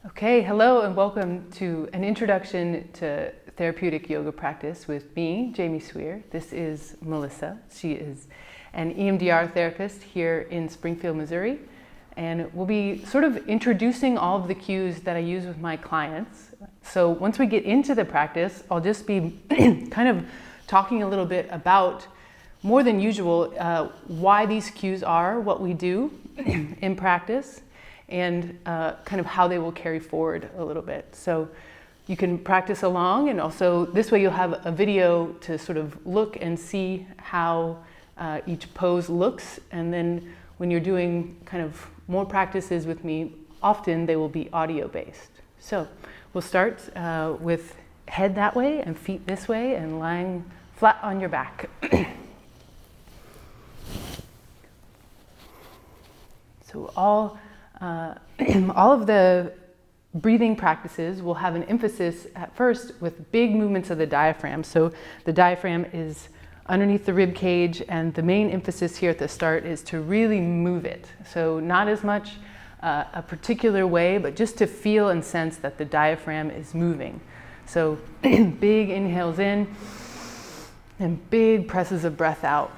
Okay, hello and welcome to an introduction to therapeutic yoga practice with me, Jayme. This is Melissa. She is an EMDR therapist here in Springfield, Missouri. And we'll be sort of introducing all of the cues that I use with my clients. So once we get into the practice, I'll just be kind of talking a little bit about, more than usual, why these cues are what we do in practice, and kind of how they will carry forward a little bit. So you can practice along, and also this way you'll have a video to sort of look and see how each pose looks. And then when you're doing kind of more practices with me, often they will be audio based. So we'll start with head that way and feet this way and lying flat on your back. So all of the breathing practices will have an emphasis at first with big movements of the diaphragm. So the diaphragm is underneath the rib cage, and the main emphasis here at the start is to really move it. So not as much a particular way, but just to feel and sense that the diaphragm is moving. So big inhales in and big presses of breath out.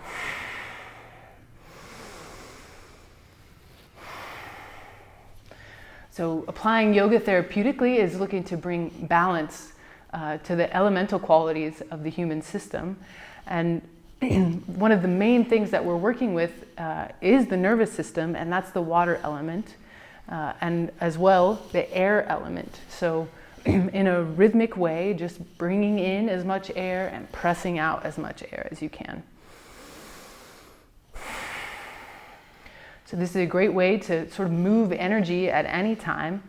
So applying yoga therapeutically is looking to bring balance to the elemental qualities of the human system. And one of the main things that we're working with is the nervous system, and that's the water element, and as well the air element. So in a rhythmic way, just bringing in as much air and pressing out as much air as you can. So this is a great way to sort of move energy at any time.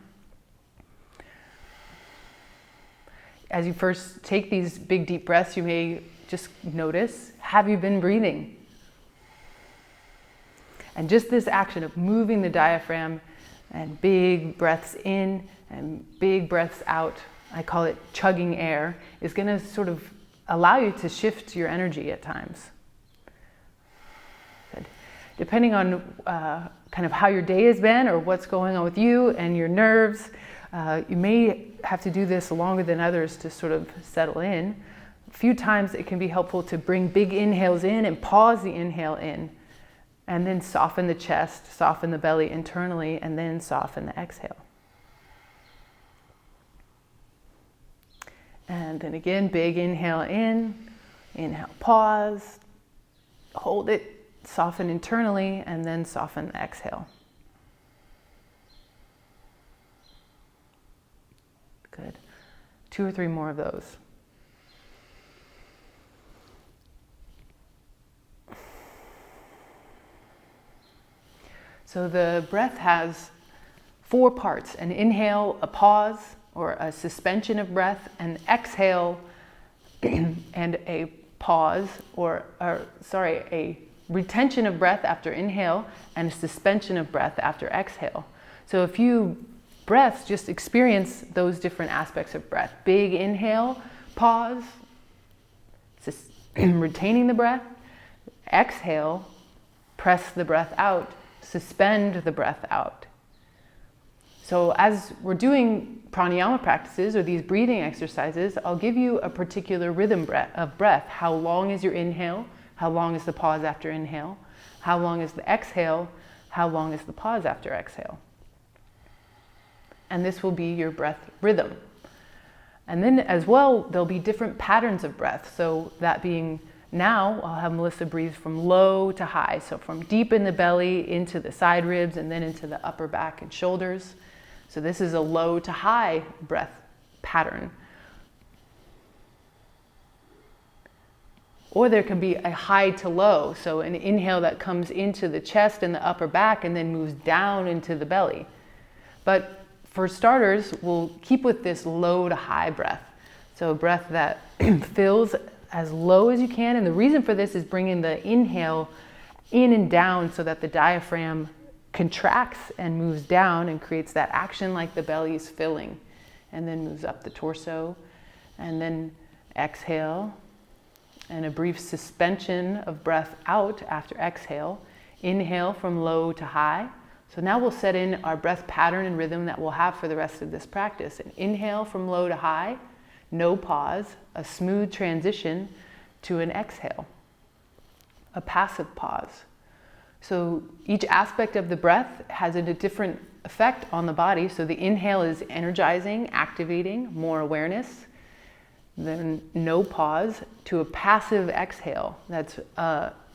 As you first take these big deep breaths, you may just notice, have you been breathing? And just this action of moving the diaphragm and big breaths in and big breaths out, I call it chugging air, is going to sort of allow you to shift your energy at times. Depending on kind of how your day has been or what's going on with you and your nerves, you may have to do this longer than others to sort of settle in. A few times it can be helpful to bring big inhales in and pause the inhale in, and then soften the chest, soften the belly internally, and then soften the exhale. And then again, big inhale in, inhale, pause, hold it, soften internally, and then soften the exhale. Good. 2 or 3 more of those. So the breath has 4 parts: an inhale, a pause, or a suspension of breath, an exhale, and a pause, a retention of breath after inhale, and a suspension of breath after exhale. So a few breaths, just experience those different aspects of breath. Big inhale, pause, retaining the breath. Exhale, press the breath out, suspend the breath out. So as we're doing pranayama practices or these breathing exercises, I'll give you a particular rhythm of breath. How long is your inhale? How long is the pause after inhale? How long is the exhale? How long is the pause after exhale? And this will be your breath rhythm. And then as well, there'll be different patterns of breath. So that being, now I'll have Melissa breathe from low to high. So from deep in the belly into the side ribs and then into the upper back and shoulders. So this is a low to high breath pattern. Or there can be a high to low, so an inhale that comes into the chest and the upper back and then moves down into the belly. But for starters, we'll keep with this low to high breath. So a breath that fills as low as you can, and the reason for this is bringing the inhale in and down so that the diaphragm contracts and moves down and creates that action like the belly is filling, and then moves up the torso, and then exhale. And a brief suspension of breath out after exhale. Inhale from low to high, So now we'll set in our breath pattern and rhythm that we'll have for the rest of this practice. An inhale from low to high, no pause, a smooth transition to an exhale, a passive pause. So each aspect of the breath has a different effect on the body. So the inhale is energizing, activating, more awareness. Then no pause to a passive exhale. That's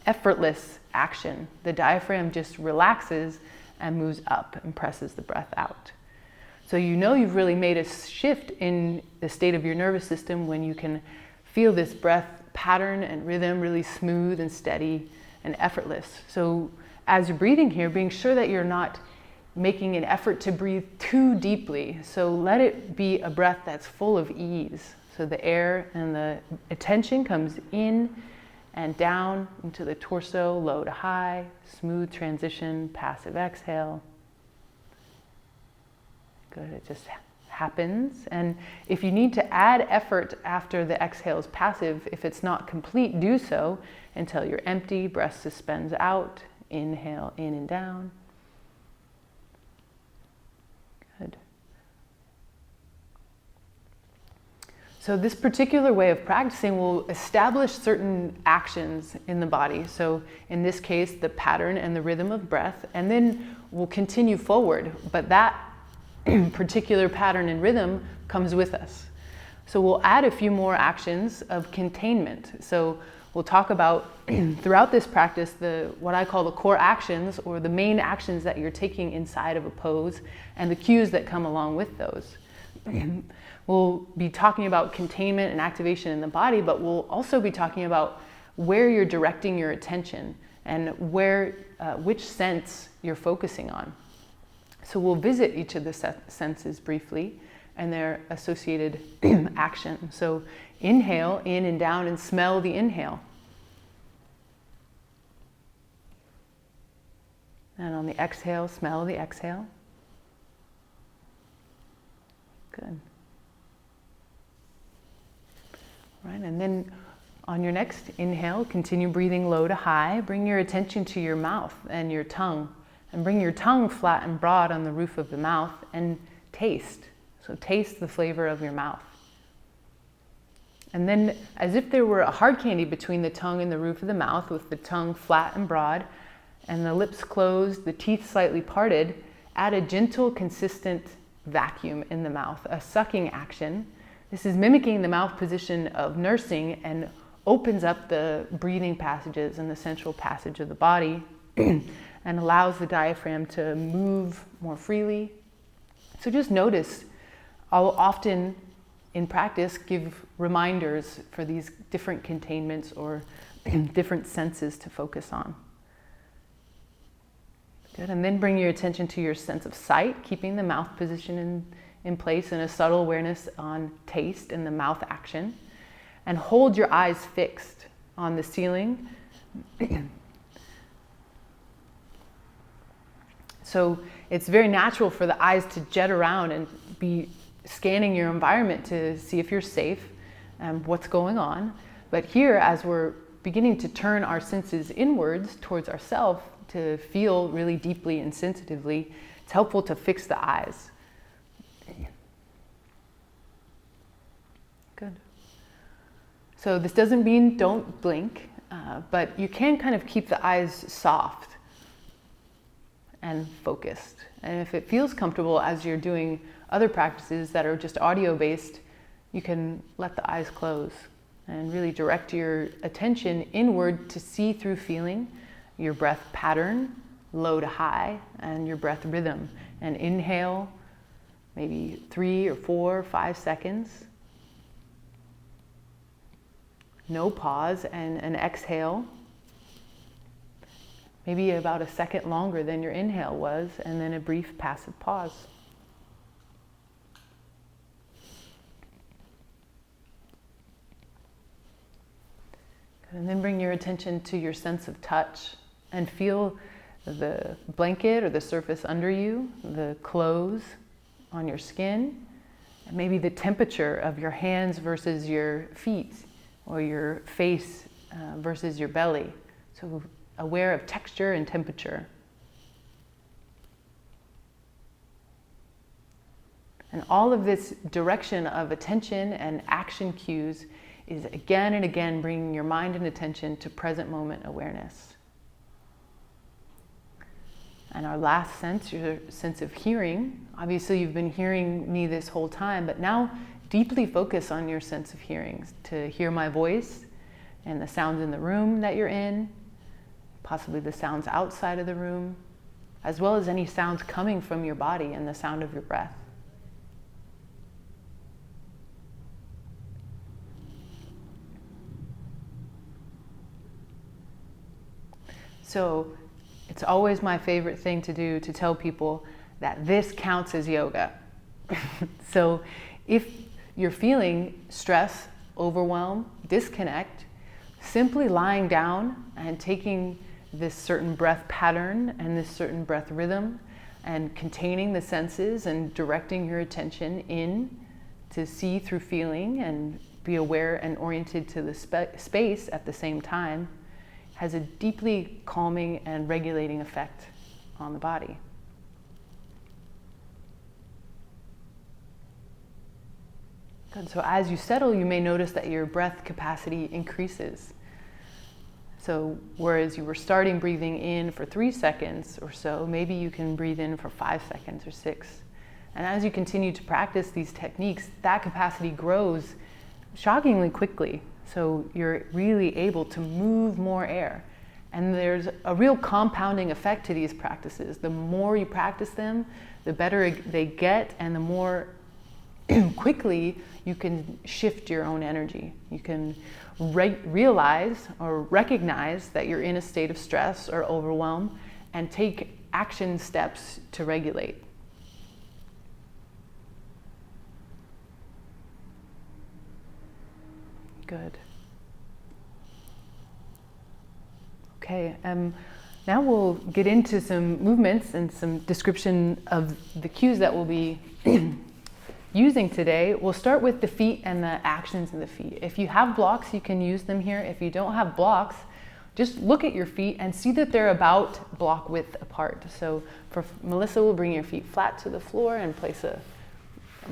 effortless action. The diaphragm just relaxes and moves up and presses the breath out. So you know you've really made a shift in the state of your nervous system when you can feel this breath pattern and rhythm really smooth and steady and effortless. So as you're breathing here, being sure that you're not making an effort to breathe too deeply. So let it be a breath that's full of ease. So the air and the attention comes in and down into the torso, low to high, smooth transition, passive exhale. Good, it just happens. And if you need to add effort after the exhale is passive, if it's not complete, do so until you're empty, breath suspends out, inhale in and down. Good. So this particular way of practicing will establish certain actions in the body. So in this case, the pattern and the rhythm of breath, and then we'll continue forward. But that particular pattern and rhythm comes with us. So we'll add a few more actions of containment. So we'll talk about throughout this practice what I call the core actions, or the main actions that you're taking inside of a pose, and the cues that come along with those. We'll be talking about containment and activation in the body, but we'll also be talking about where you're directing your attention and which sense you're focusing on. So we'll visit each of the senses briefly and their associated action. So inhale in and down and smell the inhale. And on the exhale, smell the exhale. Good. Right, and then on your next inhale, continue breathing low to high. Bring your attention to your mouth and your tongue. And bring your tongue flat and broad on the roof of the mouth and taste. So taste the flavor of your mouth. And then, as if there were a hard candy between the tongue and the roof of the mouth, with the tongue flat and broad and the lips closed, the teeth slightly parted, add a gentle, consistent vacuum in the mouth, a sucking action. This is mimicking the mouth position of nursing and opens up the breathing passages and the central passage of the body and allows the diaphragm to move more freely. So just notice, I'll often in practice give reminders for these different containments or different senses to focus on. Good, and then bring your attention to your sense of sight, keeping the mouth position in place and a subtle awareness on taste and the mouth action. And hold your eyes fixed on the ceiling. So it's very natural for the eyes to jet around and be scanning your environment to see if you're safe and what's going on. But here, as we're beginning to turn our senses inwards towards ourselves to feel really deeply and sensitively, it's helpful to fix the eyes. Good. So this doesn't mean don't blink, but you can kind of keep the eyes soft and focused. And if it feels comfortable as you're doing other practices that are just audio-based, you can let the eyes close and really direct your attention inward to see through feeling your breath pattern, low to high, and your breath rhythm. And inhale, maybe 3 or 4 or 5 seconds. No pause, and an exhale, maybe about a second longer than your inhale was, and then a brief passive pause. And then bring your attention to your sense of touch and feel the blanket or the surface under you, the clothes on your skin, and maybe the temperature of your hands versus your feet, or your face versus your belly. So aware of texture and temperature. And all of this direction of attention and action cues is again and again bringing your mind and attention to present moment awareness. And our last sense, your sense of hearing. Obviously you've been hearing me this whole time, but now deeply focus on your sense of hearing, to hear my voice and the sounds in the room that you're in, possibly the sounds outside of the room, as well as any sounds coming from your body and the sound of your breath. So it's always my favorite thing to do to tell people that this counts as yoga. So if you're feeling stress, overwhelm, disconnect, simply lying down and taking this certain breath pattern and this certain breath rhythm and containing the senses and directing your attention in to see through feeling and be aware and oriented to the space at the same time has a deeply calming and regulating effect on the body. Good. So as you settle, you may notice that your breath capacity increases. So whereas you were starting breathing in for 3 seconds or so, maybe you can breathe in for 5 seconds or 6. And as you continue to practice these techniques, that capacity grows shockingly quickly. So you're really able to move more air. And there's a real compounding effect to these practices. The more you practice them, the better they get, and the more quickly you can shift your own energy. You can realize or recognize that you're in a state of stress or overwhelm and take action steps to regulate. Good. Okay, now we'll get into some movements and some description of the cues that we'll be using today. We'll start with the feet and the actions in the feet. If you have blocks, you can use them here. If you don't have blocks, just look at your feet and see that they're about block width apart. So for Melissa, we'll bring your feet flat to the floor and place a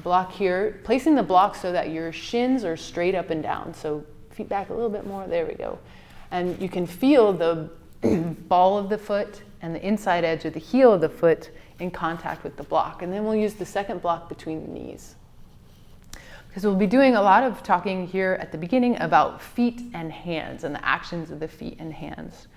block here, placing the block so that your shins are straight up and down. So feet back a little bit more, there we go. And you can feel the ball of the foot and the inside edge of the heel of the foot in contact with the block. And then we'll use the second block between the knees. Because we'll be doing a lot of talking here at the beginning about feet and hands and the actions of the feet and hands.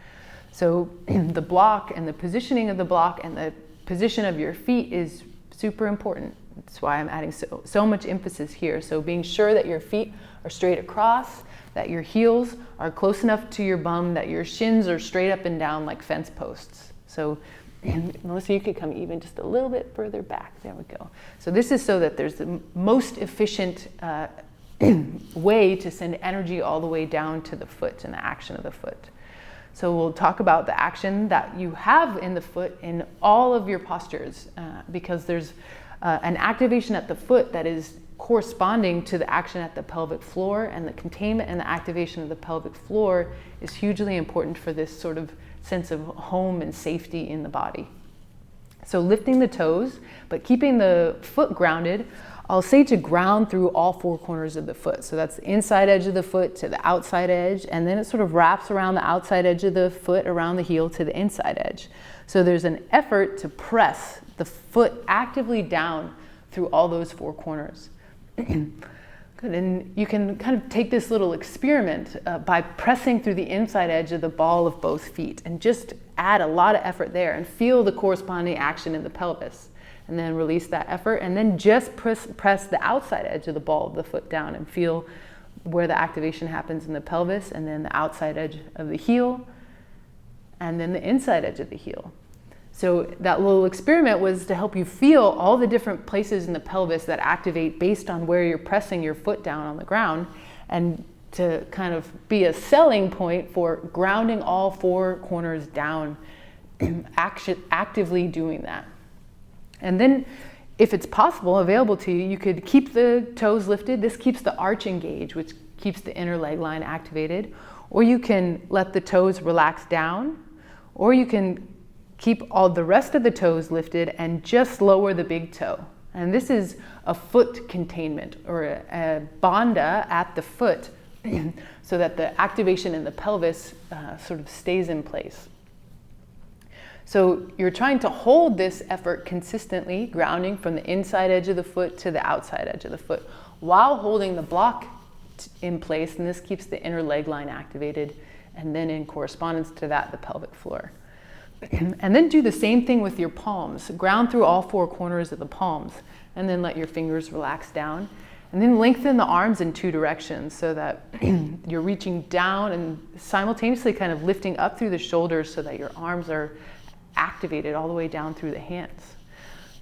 So the block and the positioning of the block and the position of your feet is super important. That's why I'm adding so much emphasis here. So being sure that your feet are straight across, that your heels are close enough to your bum, that your shins are straight up and down like fence posts. So Melissa, you could come even just a little bit further back. There we go. So this is so that there's the most efficient way to send energy all the way down to the foot and the action of the foot. So we'll talk about the action that you have in the foot in all of your postures because there's an activation at the foot that is corresponding to the action at the pelvic floor, and the containment and the activation of the pelvic floor is hugely important for this sort of sense of home and safety in the body. So lifting the toes, but keeping the foot grounded, I'll say to ground through all 4 corners of the foot. So that's the inside edge of the foot to the outside edge, and then it sort of wraps around the outside edge of the foot, around the heel to the inside edge. So there's an effort to press the foot actively down through all those 4 corners. Good, and you can kind of take this little experiment by pressing through the inside edge of the ball of both feet and just add a lot of effort there and feel the corresponding action in the pelvis. And then release that effort, and then just press the outside edge of the ball of the foot down and feel where the activation happens in the pelvis, and then the outside edge of the heel, and then the inside edge of the heel. So that little experiment was to help you feel all the different places in the pelvis that activate based on where you're pressing your foot down on the ground, and to kind of be a selling point for grounding all 4 corners down, actively doing that. And then, if it's possible, available to you, you could keep the toes lifted. This keeps the arch engaged, which keeps the inner leg line activated. Or you can let the toes relax down. Or you can keep all the rest of the toes lifted and just lower the big toe. And this is a foot containment, or a bandha at the foot, so that the activation in the pelvis sort of stays in place. So you're trying to hold this effort consistently, grounding from the inside edge of the foot to the outside edge of the foot, while holding the block in place, and this keeps the inner leg line activated, and then in correspondence to that, the pelvic floor. And then do the same thing with your palms. Ground through all four corners of the palms, and then let your fingers relax down. And then lengthen the arms in two directions so that you're reaching down and simultaneously kind of lifting up through the shoulders so that your arms are activated all the way down through the hands.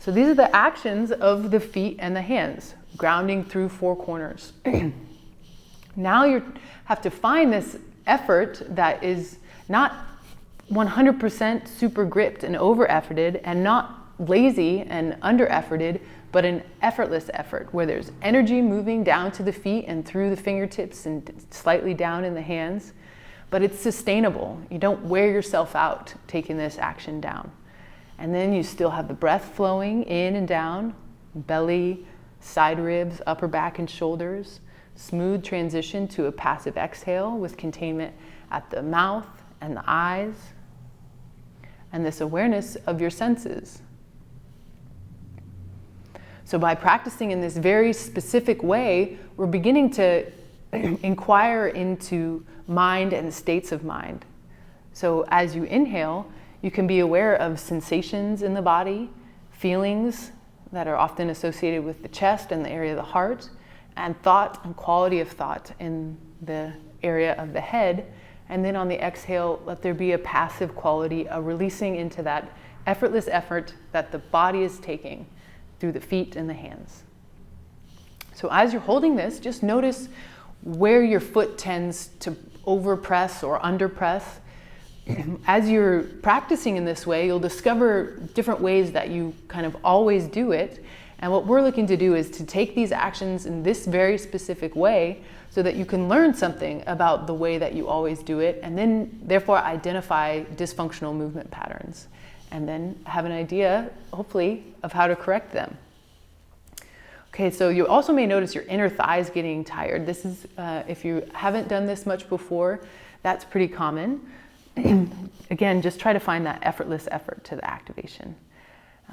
So these are the actions of the feet and the hands, grounding through four corners. Now you have to find this effort that is not 100% super gripped and over efforted, and not lazy and under efforted, but an effortless effort where there's energy moving down to the feet and through the fingertips and slightly down in the hands, but it's sustainable. You don't wear yourself out taking this action down. And then you still have the breath flowing in and down, belly, side ribs, upper back and shoulders, smooth transition to a passive exhale with containment at the mouth and the eyes, and this awareness of your senses. So by practicing in this very specific way, we're beginning to inquire into mind and states of mind. So as you inhale, you can be aware of sensations in the body, feelings that are often associated with the chest and the area of the heart, and thought and quality of thought in the area of the head. And then on the exhale, let there be a passive quality, a releasing into that effortless effort that the body is taking through the feet and the hands. So as you're holding this, just notice where your foot tends to overpress or underpress. As you're practicing in this way, you'll discover different ways that you kind of always do it. And what we're looking to do is to take these actions in this very specific way so that you can learn something about the way that you always do it, and then therefore identify dysfunctional movement patterns, and then have an idea, hopefully, of how to correct them. Okay, so you also may notice your inner thighs getting tired. This is, if you haven't done this much before, that's pretty common. Again, just try to find that effortless effort to the activation.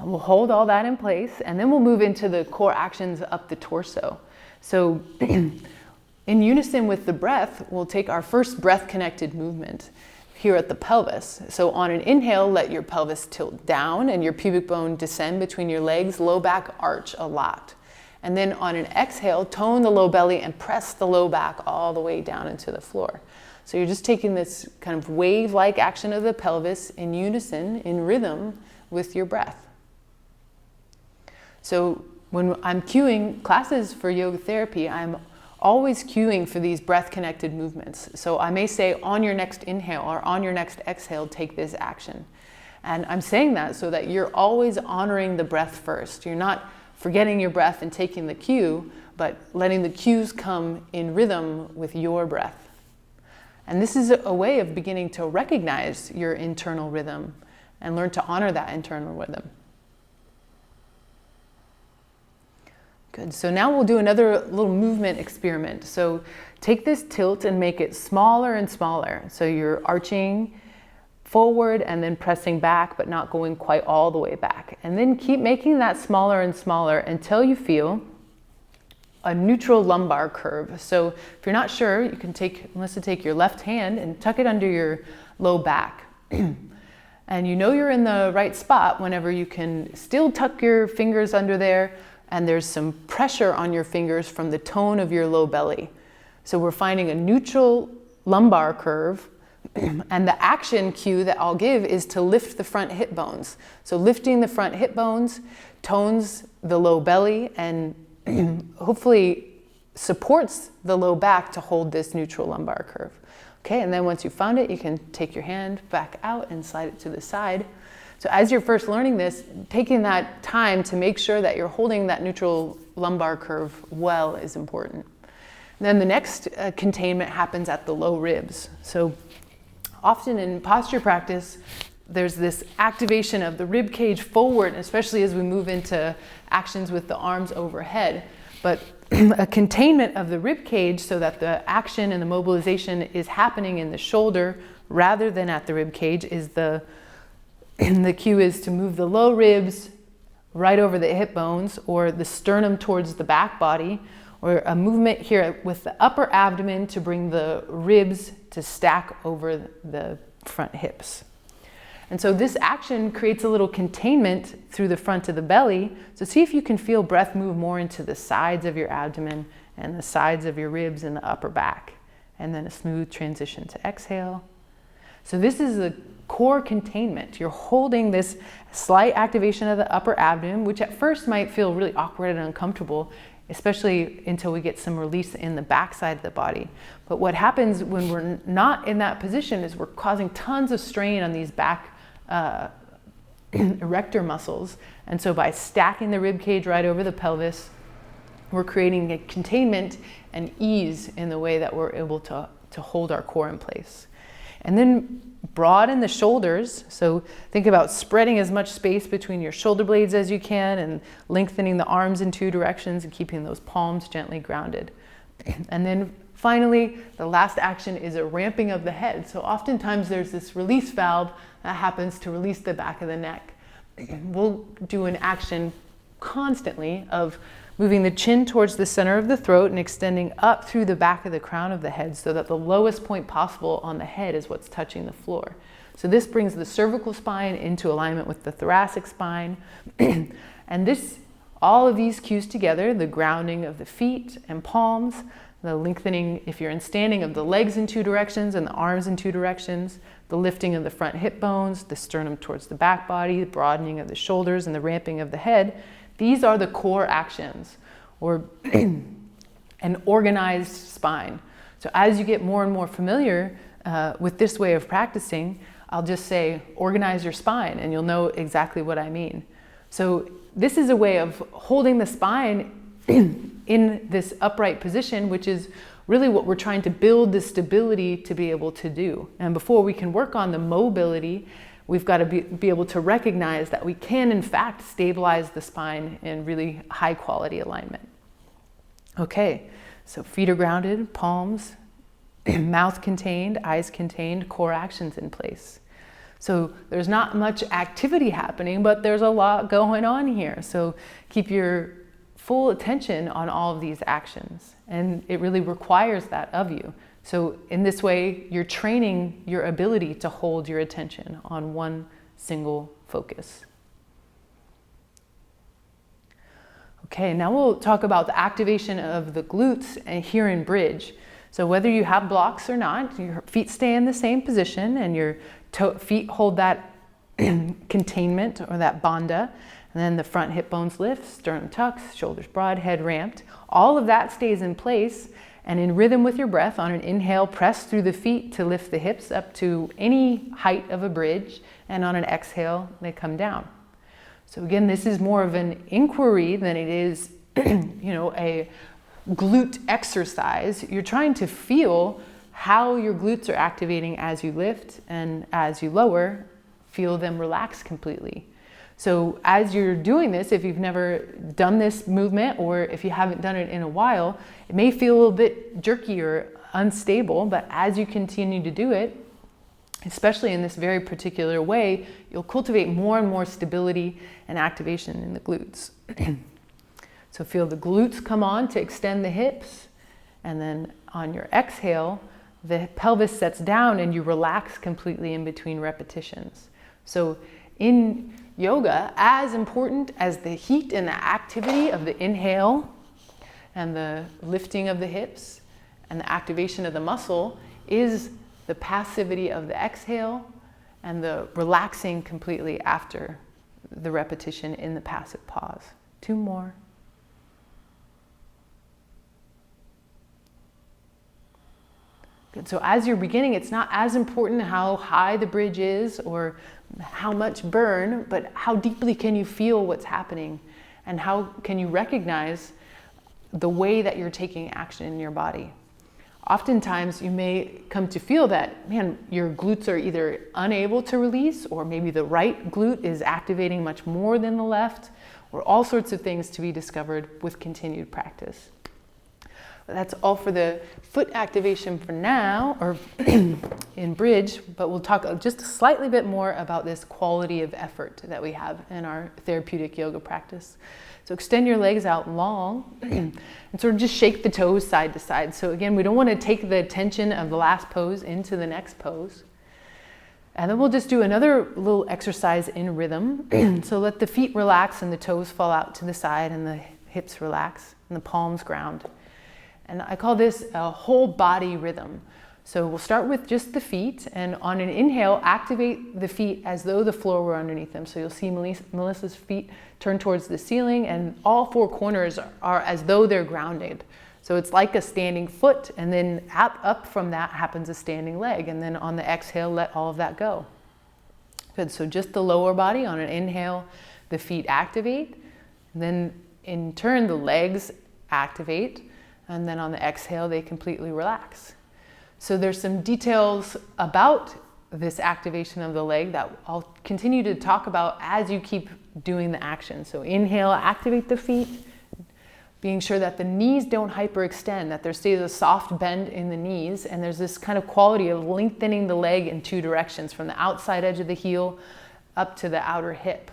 We'll hold all that in place, and then we'll move into the core actions up the torso. So in unison with the breath, we'll take our first breath-connected movement here at the pelvis. So on an inhale, let your pelvis tilt down and your pubic bone descend between your legs, low back arch a lot. And then on an exhale, tone the low belly and press the low back all the way down into the floor. So you're just taking this kind of wave-like action of the pelvis in unison, in rhythm with your breath. So when I'm cueing classes for yoga therapy, I'm always cueing for these breath-connected movements. So I may say on your next inhale or on your next exhale, take this action. And I'm saying that so that you're always honoring the breath first. You're not forgetting your breath and taking the cue, but letting the cues come in rhythm with your breath. And this is a way of beginning to recognize your internal rhythm and learn to honor that internal rhythm. Good, so now we'll do another little movement experiment. So take this tilt and make it smaller and smaller. So you're arching forward and then pressing back, but not going quite all the way back. And then keep making that smaller and smaller until you feel a neutral lumbar curve. So if you're not sure, you can take your left hand and tuck it under your low back. And you know you're in the right spot whenever you can still tuck your fingers under there, and there's some pressure on your fingers from the tone of your low belly. So we're finding a neutral lumbar curve, and the action cue that I'll give is to lift the front hip bones. So lifting the front hip bones tones the low belly and hopefully supports the low back to hold this neutral lumbar curve. Okay, and then once you've found it, you can take your hand back out and slide it to the side. So as you're first learning this, taking that time to make sure that you're holding that neutral lumbar curve well is important. And then the next containment happens at the low ribs. So often in posture practice, there's this activation of the rib cage forward, especially as we move into actions with the arms overhead. But a containment of the rib cage so that the action and the mobilization is happening in the shoulder rather than at the rib cage is the cue is to move the low ribs right over the hip bones, or the sternum towards the back body, or a movement here with the upper abdomen to bring the ribs to stack over the front hips. And so this action creates a little containment through the front of the belly. So see if you can feel breath move more into the sides of your abdomen and the sides of your ribs and the upper back. And then a smooth transition to exhale. So this is a core containment. You're holding this slight activation of the upper abdomen, which at first might feel really awkward and uncomfortable, especially until we get some release in the backside of the body. But what happens when we're not in that position is we're causing tons of strain on these back erector muscles. And so by stacking the rib cage right over the pelvis, we're creating a containment and ease in the way that we're able to hold our core in place. And then broaden the shoulders. So think about spreading as much space between your shoulder blades as you can and lengthening the arms in 2 directions and keeping those palms gently grounded. And then finally, the last action is a ramping of the head. So oftentimes there's this release valve that happens to release the back of the neck. We'll do an action constantly of moving the chin towards the center of the throat and extending up through the back of the crown of the head so that the lowest point possible on the head is what's touching the floor. So this brings the cervical spine into alignment with the thoracic spine. And this, all of these cues together, the grounding of the feet and palms, the lengthening, if you're in standing, of the legs in 2 directions and the arms in 2 directions, the lifting of the front hip bones, the sternum towards the back body, the broadening of the shoulders and the ramping of the head. These are the core actions, or an organized spine. So as you get more and more familiar with this way of practicing, I'll just say, organize your spine, and you'll know exactly what I mean. So this is a way of holding the spine in this upright position, which is really what we're trying to build the stability to be able to do. And before we can work on the mobility, we've got to be able to recognize that we can, in fact, stabilize the spine in really high quality alignment. Okay, so feet are grounded, palms, mouth contained, eyes contained, core actions in place. So there's not much activity happening, but there's a lot going on here. So keep your full attention on all of these actions. And it really requires that of you. So in this way, you're training your ability to hold your attention on one single focus. Okay, now we'll talk about the activation of the glutes and here in bridge. So whether you have blocks or not, your feet stay in the same position and your feet hold that containment or that bandha. And then the front hip bones lift, sternum tucks, shoulders broad, head ramped. All of that stays in place. And in rhythm with your breath, on an inhale, press through the feet to lift the hips up to any height of a bridge. And on an exhale, they come down. So again, this is more of an inquiry than it is, a glute exercise. You're trying to feel how your glutes are activating as you lift, and as you lower, feel them relax completely. So as you're doing this, if you've never done this movement or if you haven't done it in a while, it may feel a little bit jerky or unstable, but as you continue to do it, especially in this very particular way, you'll cultivate more and more stability and activation in the glutes. So feel the glutes come on to extend the hips, and then on your exhale, the pelvis sets down and you relax completely in between repetitions. So in yoga, as important as the heat and the activity of the inhale and the lifting of the hips and the activation of the muscle is the passivity of the exhale and the relaxing completely after the repetition in the passive pause. 2 more. Good. So as you're beginning, it's not as important how high the bridge is or how much burn, but how deeply can you feel what's happening, and how can you recognize the way that you're taking action in your body. oftentimes you may come to feel that, man, your glutes are either unable to release, or maybe the right glute is activating much more than the left, or all sorts of things to be discovered with continued practice. That's all for the foot activation for now, or in bridge, but we'll talk just a slightly bit more about this quality of effort that we have in our therapeutic yoga practice. So extend your legs out long and sort of just shake the toes side to side. So again, we don't want to take the tension of the last pose into the next pose. And then we'll just do another little exercise in rhythm. So let the feet relax and the toes fall out to the side and the hips relax and the palms ground. And I call this a whole body rhythm. So we'll start with just the feet, and on an inhale, activate the feet as though the floor were underneath them. So you'll see Melissa's feet turn towards the ceiling, and all four corners are as though they're grounded. So it's like a standing foot, and then up from that happens a standing leg. And then on the exhale, let all of that go. Good, so just the lower body. On an inhale, the feet activate. And then in turn, the legs activate. And then on the exhale, they completely relax. So there's some details about this activation of the leg that I'll continue to talk about as you keep doing the action. So inhale, activate the feet, being sure that the knees don't hyperextend, that there stays a soft bend in the knees, and there's this kind of quality of lengthening the leg in two directions, from the outside edge of the heel up to the outer hip.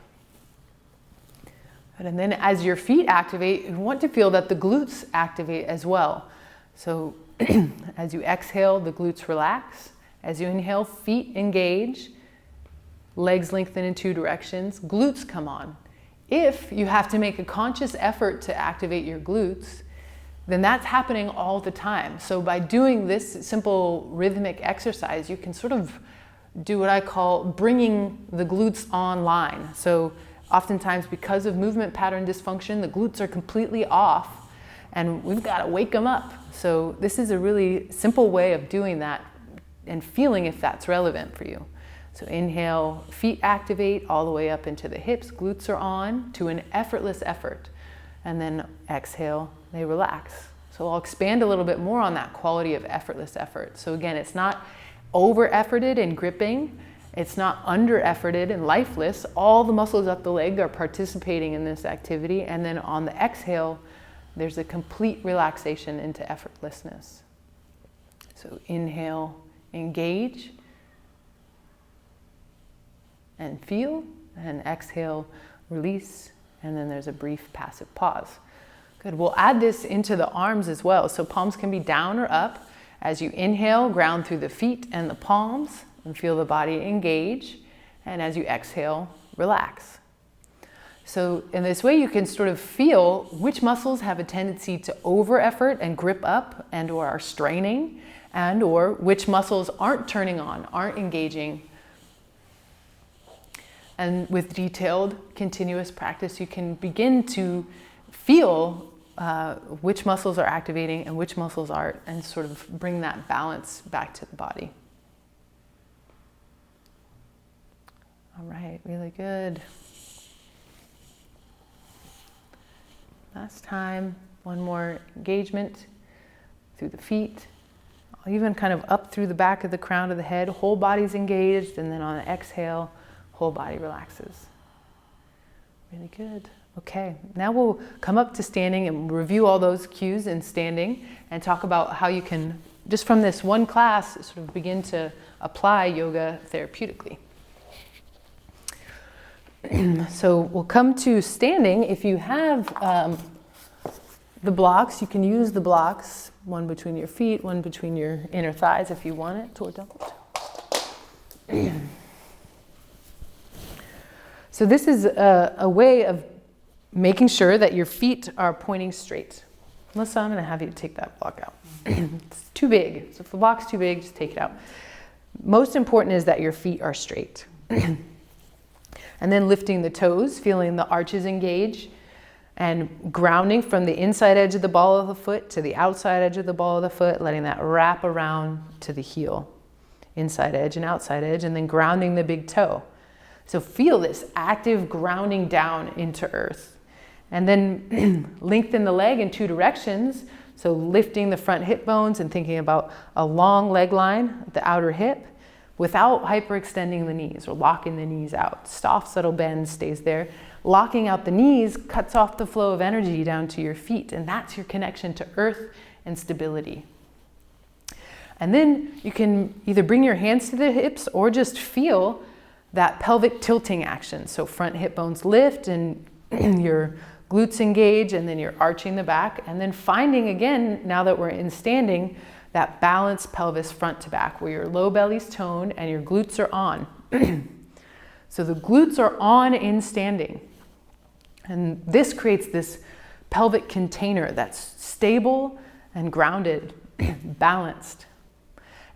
And then as your feet activate, you want to feel that the glutes activate as well. So as you exhale, the glutes relax. As you inhale, feet engage, legs lengthen in two directions, glutes come on. If you have to make a conscious effort to activate your glutes, then that's happening all the time. So by doing this simple rhythmic exercise, you can sort of do what I call bringing the glutes online. So oftentimes, because of movement pattern dysfunction, the glutes are completely off, and we've got to wake them up. So this is a really simple way of doing that and feeling if that's relevant for you. So inhale, feet activate all the way up into the hips, glutes are on to an effortless effort. And then exhale, they relax. So I'll expand a little bit more on that quality of effortless effort. So again, it's not over-efforted and gripping. It's not under-efforted and lifeless. All the muscles up the leg are participating in this activity. And then on the exhale, there's a complete relaxation into effortlessness. So inhale, engage, and feel. And exhale, release. And then there's a brief passive pause. Good. We'll add this into the arms as well. So palms can be down or up. As you inhale, ground through the feet and the palms, and feel the body engage. And as you exhale, relax. So in this way, you can sort of feel which muscles have a tendency to over-effort and grip up and or are straining, and or which muscles aren't turning on, aren't engaging. And with detailed, continuous practice, you can begin to feel which muscles are activating and which muscles aren't, and sort of bring that balance back to the body. All right, really good. Last time, one more engagement through the feet, even kind of up through the back of the crown of the head, whole body's engaged, and then on an exhale, whole body relaxes. Really good. Okay, now we'll come up to standing and review all those cues in standing and talk about how you can, just from this one class, sort of begin to apply yoga therapeutically. So we'll come to standing. If you have the blocks, you can use the blocks, one between your feet, one between your inner thighs if you want it, or don't. So this is a way of making sure that your feet are pointing straight. Melissa, I'm going to have you take that block out. It's too big. So if the block's too big, just take it out. Most important is that your feet are straight. And then lifting the toes, feeling the arches engage, and grounding from the inside edge of the ball of the foot to the outside edge of the ball of the foot, letting that wrap around to the heel. Inside edge and outside edge, and then grounding the big toe. So feel this active grounding down into earth. And then lengthen the leg in two directions. So lifting the front hip bones and thinking about a long leg line at the outer hip without hyperextending the knees or locking the knees out. Soft, subtle bend stays there. Locking out the knees cuts off the flow of energy down to your feet, and that's your connection to earth and stability. And then you can either bring your hands to the hips or just feel that pelvic tilting action. So front hip bones lift and your glutes engage, and then you're arching the back, and then finding again, now that we're in standing, that balanced pelvis front to back where your low belly's toned and your glutes are on. So the glutes are on in standing. And this creates this pelvic container that's stable and grounded, balanced.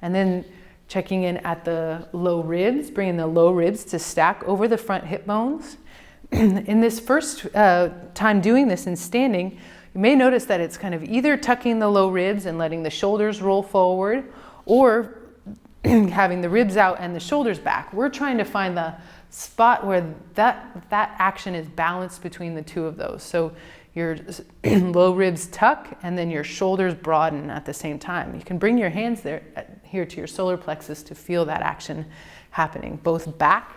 And then checking in at the low ribs, bringing the low ribs to stack over the front hip bones. In this first time doing this in standing, you may notice that it's kind of either tucking the low ribs and letting the shoulders roll forward, or having the ribs out and the shoulders back. We're trying to find the spot where that action is balanced between the two of those. So your low ribs tuck and then your shoulders broaden at the same time. You can bring your hands there here to your solar plexus to feel that action happening, both back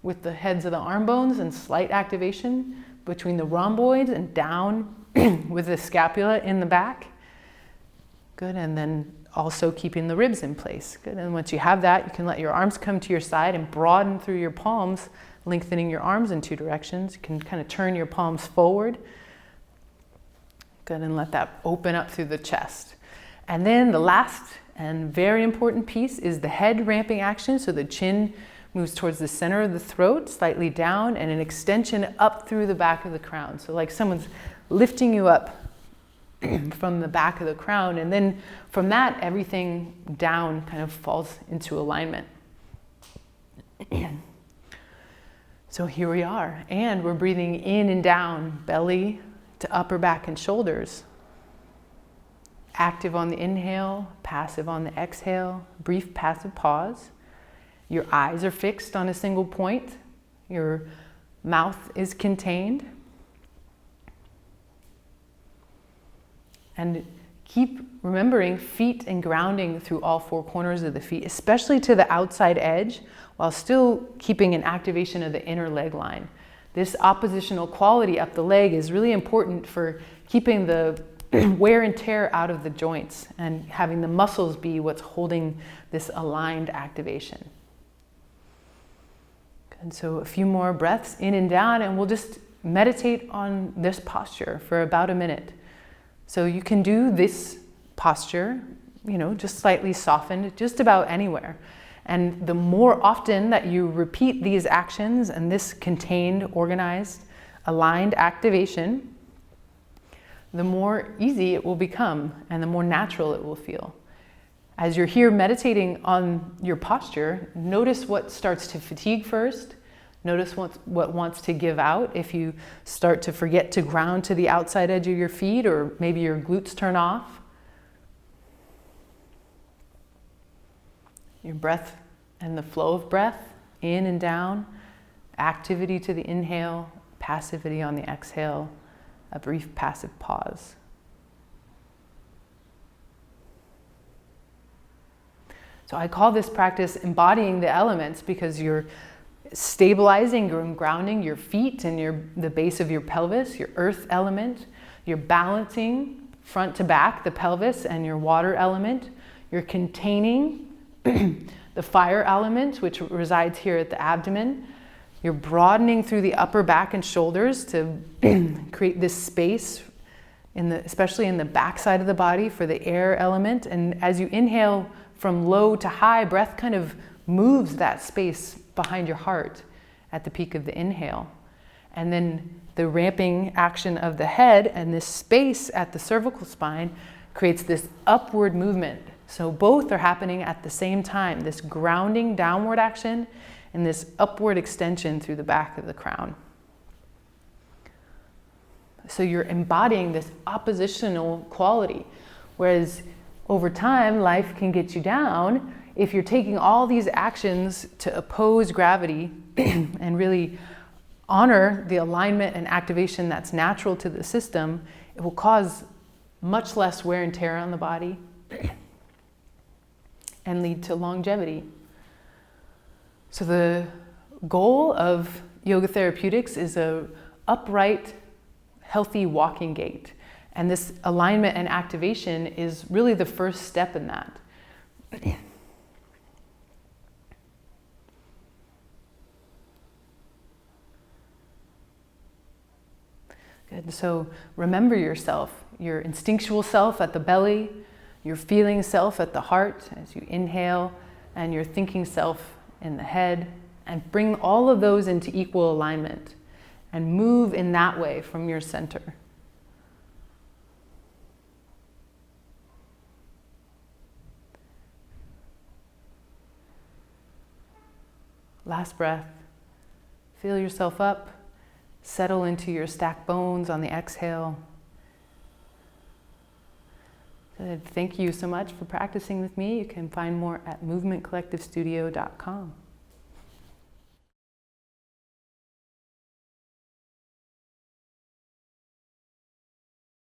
with the heads of the arm bones and slight activation between the rhomboids, and down with the scapula in the back. Good, and then also keeping the ribs in place. Good, and once you have that, you can let your arms come to your side and broaden through your palms, lengthening your arms in two directions. You can kind of turn your palms forward. Good, and let that open up through the chest. And then the last and very important piece is the head ramping action. So the chin moves towards the center of the throat, slightly down, and an extension up through the back of the crown. So like someone's lifting you up from the back of the crown, and then from that, everything down kind of falls into alignment. So here we are, and we're breathing in and down, belly to upper back and shoulders. Active on the inhale, passive on the exhale, brief passive pause. Your eyes are fixed on a single point. Your mouth is contained. And keep remembering feet and grounding through all four corners of the feet, especially to the outside edge, while still keeping an activation of the inner leg line. This oppositional quality up the leg is really important for keeping the wear and tear out of the joints and having the muscles be what's holding this aligned activation. And so a few more breaths in and down, and we'll just meditate on this posture for about a minute. So you can do this posture, just slightly softened, just about anywhere. And the more often that you repeat these actions and this contained, organized, aligned activation, the more easy it will become and the more natural it will feel. As you're here meditating on your posture, notice what starts to fatigue first. Notice what wants to give out. If you start to forget to ground to the outside edge of your feet, or maybe your glutes turn off. Your breath and the flow of breath, in and down, activity to the inhale, passivity on the exhale, a brief passive pause. So I call this practice embodying the elements, because you're stabilizing and grounding your feet and the base of your pelvis, your earth element. You're balancing front to back, the pelvis, and your water element. You're containing the fire element, which resides here at the abdomen. You're broadening through the upper back and shoulders to create this space, especially in the back side of the body, for the air element. And as you inhale from low to high, breath kind of moves that space behind your heart at the peak of the inhale. And then the ramping action of the head and this space at the cervical spine creates this upward movement. So both are happening at the same time, this grounding downward action and this upward extension through the back of the crown. So you're embodying this oppositional quality, whereas over time, life can get you down if you're taking all these actions to oppose gravity and really honor the alignment and activation that's natural to the system. It will cause much less wear and tear on the body, and lead to longevity. So the goal of yoga therapeutics is a upright, healthy walking gait. And this alignment and activation is really the first step in that. Good. So remember yourself, your instinctual self at the belly, your feeling self at the heart as you inhale, and your thinking self in the head, and bring all of those into equal alignment and move in that way from your center. Last breath. Feel yourself up. Settle into your stacked bones on the exhale. Good. Thank you so much for practicing with me. You can find more at movementcollectivestudio.com.